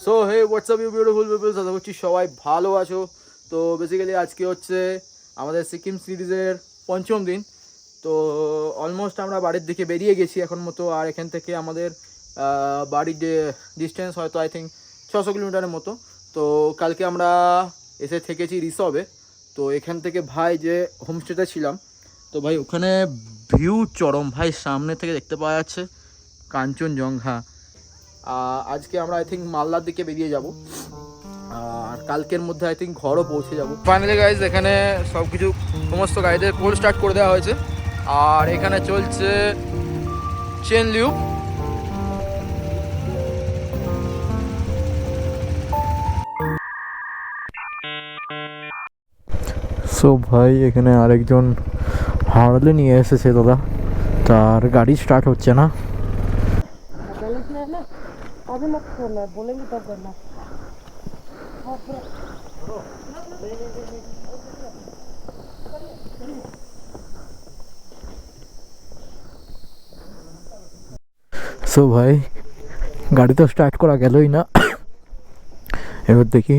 So hey what's up you beautiful peoples, আশা করছি সবাই ভালো আছো। তো বেসিক্যালি আজকে হচ্ছে আমাদের সিকিম সিরিজের পঞ্চম দিন। তো অলমোস্ট আমরা বাড়ির দিকে বেরিয়ে গেছি এখন মতো। আর এখান থেকে আমাদের বাড়ির ডিস্টেন্স হয়তো আই থিঙ্ক 600 কিলোমিটারের মতো। তো কালকে আমরা এসে থেকেছি রিসর্টে। তো এখান থেকে ভাই যে হোমস্টেতে ছিলাম, তো ভাই ওখানে ভিউ চরম ভাই, সামনে থেকে দেখতে পাওয়া যাচ্ছে কাঞ্চনজঙ্ঘা। আজকে আমরা আই থিঙ্ক মালদার দিকে বেরিয়ে যাব, আর কালকের মধ্যে আই থিঙ্ক ঘরও পৌঁছে যাব। ফাইনালি গাইজ এখানে সব কিছু সমস্ত গাড়িদের কোল্ড স্টার্ট করে দেওয়া হয়েছে। আর এখানে চলছে চেন লিউপ। সো ভাই এখানে আরেকজন হার্লে নিয়ে এসেছে দাদা, তার গাড়ি স্টার্ট হচ্ছে না। अभी मत छोड़ना, बोलेंगे तब करना। সো ভাই গাড়ি তো স্টার্ট করা গেলই না। এবার দেখি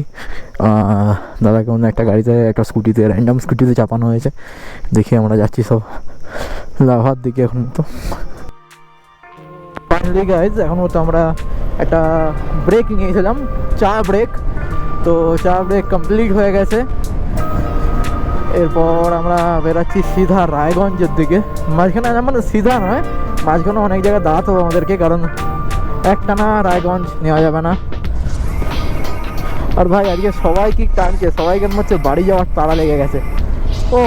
দাদাকে অন্য একটা গাড়িতে, একটা স্কুটিতে, র্যান্ডাম স্কুটিতে চাপানো হয়েছে। দেখি আমরা যাচ্ছি সব লাভার দিকে এখন তো। ফাইনালি গাইজ এখন মতো আমরা একটা ব্রেক নিয়েছিলাম, চা ব্রেক। তো চা ব্রেক কমপ্লিট হয়ে গেছে। এরপর আমরা বেরাচ্ছি সিধা রায়গঞ্জের দিকে। মাঝখানে মানে সিধা নয়, মাঝখানে অনেক জায়গায় দাঁড়াতে হবে আমাদেরকে, কারণ একটানা রায়গঞ্জ নেওয়া যাবে না। আর ভাই আজকে সবাই কি টানছে, সবাইকে মনে হচ্ছে বাড়ি যাওয়ার তাড়া লেগে গেছে। ও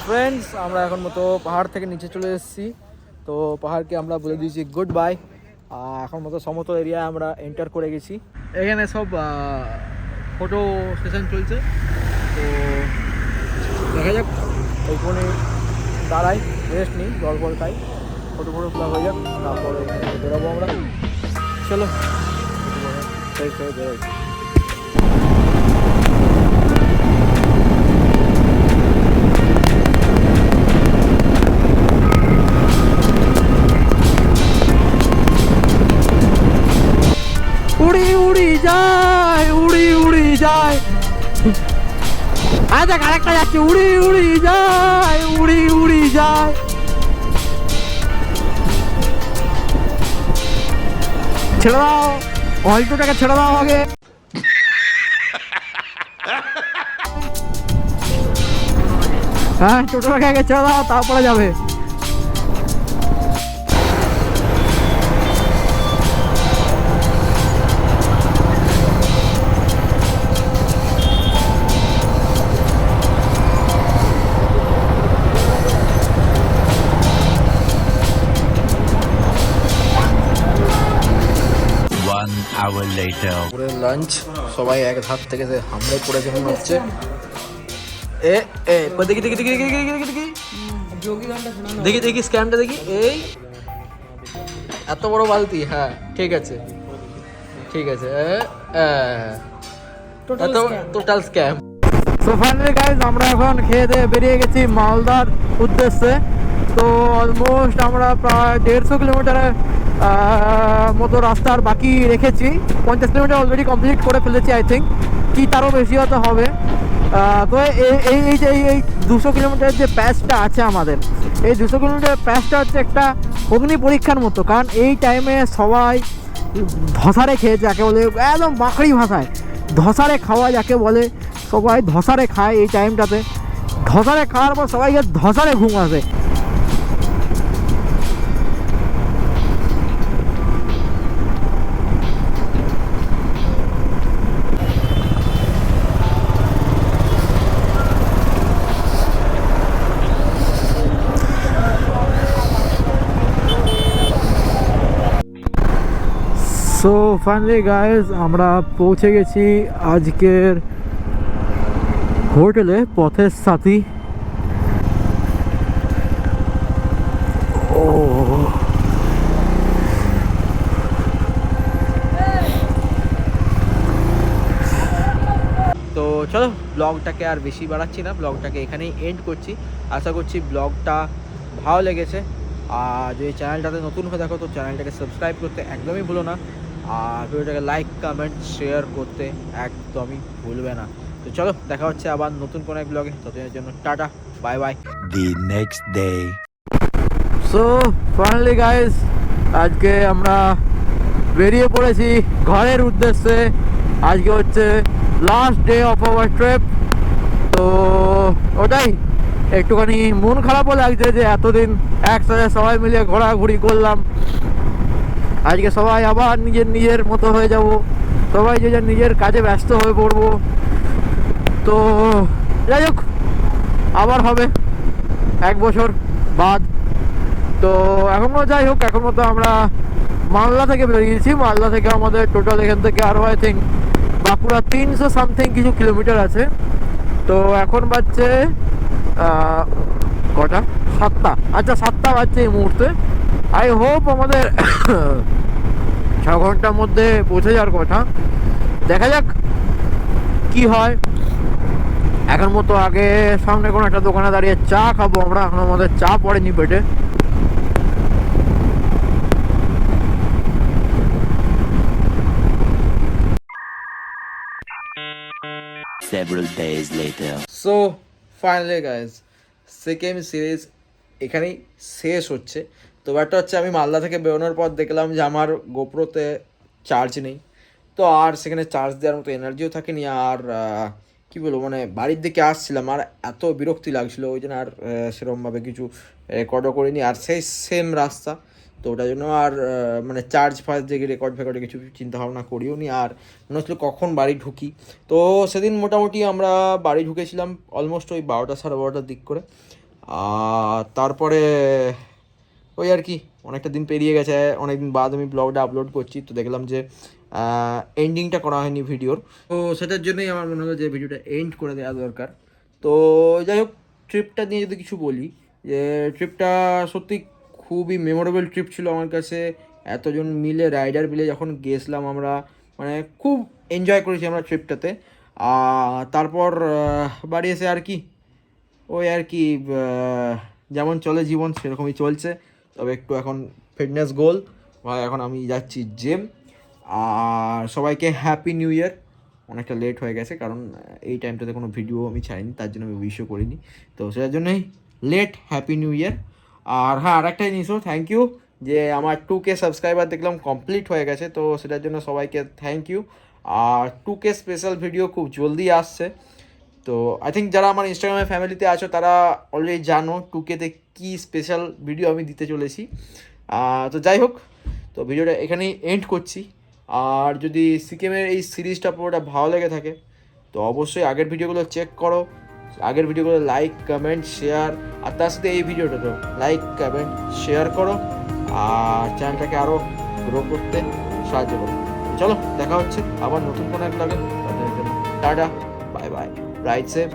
ফ্রেন্ডস, আমরা এখন মতো পাহাড় থেকে নিচে চলে এসেছি। তো পাহাড়কে আমরা বলে দিয়েছি গুড বাই। এখন মতো সমতল এরিয়ায় আমরা এন্টার করে গেছি। এখানে সব ফটো সেশন চলছে। তো দেখা যাক, ওইখানে দাঁড়াই, রেস্ট নিই, জল ফল খাই, ফটো তোলা হয়ে যাক, তারপরে বেরোবো আমরা। চলো ফ্রেশ হয়ে বেরোই। উড়ি উড়ি যায়, উড়ি উড়ি যায়। আচ্ছা আরেকটা যাচ্ছে, উড়ি উড়ি যায়, উড়ি উড়ি যায়। ছেড়ে দাও, অল্টোটাকে ছেড়ে দাও আগে। হ্যাঁ, টোটোটাকে আগে ছেড়ে দাও, তারপরে যাবে। লাঞ্চ সবাই এক ধার থেকে হামলে পড়েছে মনে হচ্ছে। দেখি দেখি দেখি দেখি দেখি দেখি দেখি দেখি স্ক্যামটা দেখি। এই এত বড় বালতি, হ্যাঁ ঠিক আছে ঠিক আছে, total scam. So finally guys আমরা এখন খেয়ে দিয়ে বেরিয়ে গেছি মালদার উদ্দেশ্যে। তো অলমোস্ট আমরা প্রায় 150 কিলোমিটারের মতো রাস্তার বাকি রেখেছি। 50 কিলোমিটার অলরেডি কমপ্লিট করে ফেলেছি আই থিঙ্ক, কি তারও বেশি হতে হবে। তো এই 200 কিলোমিটারের যে প্যাচটা আছে আমাদের, এই 200 কিলোমিটারের প্যাচটা হচ্ছে একটা অগ্নি পরীক্ষার মতো। কারণ এই টাইমে সবাই ধসারে খেয়ে, যাকে বলে একদম বাঁকড়ি ভাষায় ধসারে খাওয়া যাকে বলে, সবাই ধসারে খায় এই টাইমটাতে। ধসারে খাওয়ার পর সবাইকে ধসারে ঘুম আসে। সো ফাইনালি গাইস আমরা পৌঁছে গেছি আজকের হোটেলে, পথের সাথী। ও তো চলো, ব্লগটাকে আর বেশি বাড়াচ্ছি না, ব্লগটাকে এখানেই এন্ড করছি। আশা করছি ব্লগটা ভালো লেগেছে। আর যদি চ্যানেলটাতে নতুন হয়ে দেখো তো চ্যানেলটাকে সাবস্ক্রাইব করতে একদমই ভুলো না, আর ভিডিওটাকে লাইক কমেন্ট শেয়ার করতে একদমই ভুলবে না। তো চলো, দেখা হচ্ছে আবার নতুন কোনো এক ব্লগে। ততদিনের জন্য tata, bye bye. The next day. So finally guys, আজকে আমরা বেরিয়ে পড়েছি ঘরের উদ্দেশ্যে। আজকে হচ্ছে last day of our trip. তো ওটাই একটুখানি মন খারাপও লাগছে যে এতদিন একসাথে সবাই মিলে ঘোরাঘুরি করলাম। আজকে সবাই আবার নিজের নিজের মতো হয়ে যাব, সবাই যে যার নিজের কাজে ব্যস্ত হয়ে পড়বো। তো যাই হোক, আবার হবে 1 বছর বাদ। তো এখনও যাই হোক, এখনও তো আমরা মালদা থেকে বেরিয়েছি। মালদা থেকে আমাদের টোটাল এখান থেকে আরও আই থিঙ্ক বাঁকুড়া 300 সামথিং কিছু কিলোমিটার আছে। তো এখন বাজছে কটা, 7টা। আচ্ছা 7টা বাজছে এই মুহূর্তে। আই হোপ আমাদের 6 ঘন্টার মধ্যে পৌঁছে যাওয়ার কথা। দেখা যাক কি হয়। এখন মতো আগে সামনে কোনো একটা দোকানে দাঁড়িয়ে চা খাবো আমরা, এখন আমাদের চা পড়েনি পেটে। Several days later. So finally guys, second series এখানেই শেষ হচ্ছে। তো ব্যাপারটা হচ্ছে, আমি মালদা থেকে বেরোনোর পর দেখলাম যে আমার গোপ্রোতে চার্জ নেই। তো আর সেখানে চার্জ দেওয়ার মতো এনার্জিও থাকেনি। আর কী বলবো, মানে বাড়ির দিকে আসছিলাম আর এত বিরক্তি লাগছিলো, ওই জন্য আর সেরকমভাবে কিছু রেকর্ডও করিনি। আর সেই সেম রাস্তা, তো ওটার জন্য আর মানে চার্জ ফার্জ যে রেকর্ড ফেকর্ডে কিছু চিন্তা ভাবনা করিও নি। আর মনে হচ্ছিলো কখন বাড়ি ঢুকি। তো সেদিন মোটামুটি আমরা বাড়ি ঢুকেছিলাম অলমোস্ট ওই 12টা সাড়ে 12টার দিক করে। আর তারপরে ওই আর কি অনেকটা দিন পেরিয়ে গেছে, অনেক দিন বাদ আমি ব্লগটা আপলোড করছি। তো দেখলাম যে এন্ডিংটা করা হয়নি ভিডিওর, তো সেটার জন্যই আমার মনে হলো যে ভিডিওটা এন্ড করে দেওয়া দরকার। তো যাই হোক, ট্রিপটা নিয়ে যদি কিছু বলি, যে ট্রিপটা সত্যি খুবই মেমোরেবল ট্রিপ ছিল আমার কাছে। এতজন মিলে রাইডার মিলে যখন গেছিলাম আমরা, মানে খুব এনজয় করেছি আমরা ট্রিপটাতে। তারপর বাড়ি এসে আর কি ওই আর কি যেমন চলে জীবন সেরকমই চলছে। তবে একটু এখন ফিটনেস গোল ভাই, এখন আমি যাচ্ছি জিম। আর সবাইকে হ্যাপি নিউ ইয়ার। অনেকটা লেট হয়ে গেছে, কারণ এই টাইমটাতে কোনো ভিডিও আমি ছাড়িনি, তার জন্য আমি উইশও করিনি। তো সেটার জন্যই লেট হ্যাপি নিউ ইয়ার। আর হ্যাঁ, আরেকটা জিনিসও থ্যাংক ইউ, যে আমার 2K সাবস্ক্রাইবার দেখলাম কমপ্লিট হয়ে গেছে। তো সেটার জন্য সবাইকে থ্যাংক ইউ। আর 2K স্পেশাল ভিডিও খুব জলদি আসছে। তো আই থিঙ্ক যারা আমার ইনস্টাগ্রামে ফ্যামিলিতে আছো তারা অলরেডি জানো 2Kতে কী স্পেশাল ভিডিও আমি দিতে চলেছি। তো যাই হোক, তো ভিডিওটা এখানেই এন্ড করছি। আর যদি সিকিমের এই সিরিজটা পুরোটা ভালো লেগে থাকে তো অবশ্যই আগের ভিডিওগুলো চেক করো, আগের ভিডিওগুলো লাইক কমেন্ট শেয়ার, আর তার সাথে এই ভিডিওটা তো লাইক কমেন্ট শেয়ার করো, আর চ্যানেলটাকে আরও গ্রো করতে সাহায্য করো। চলো, দেখা হচ্ছে আবার নতুন কোনো এক লাগে। Tata, bye bye, right safe.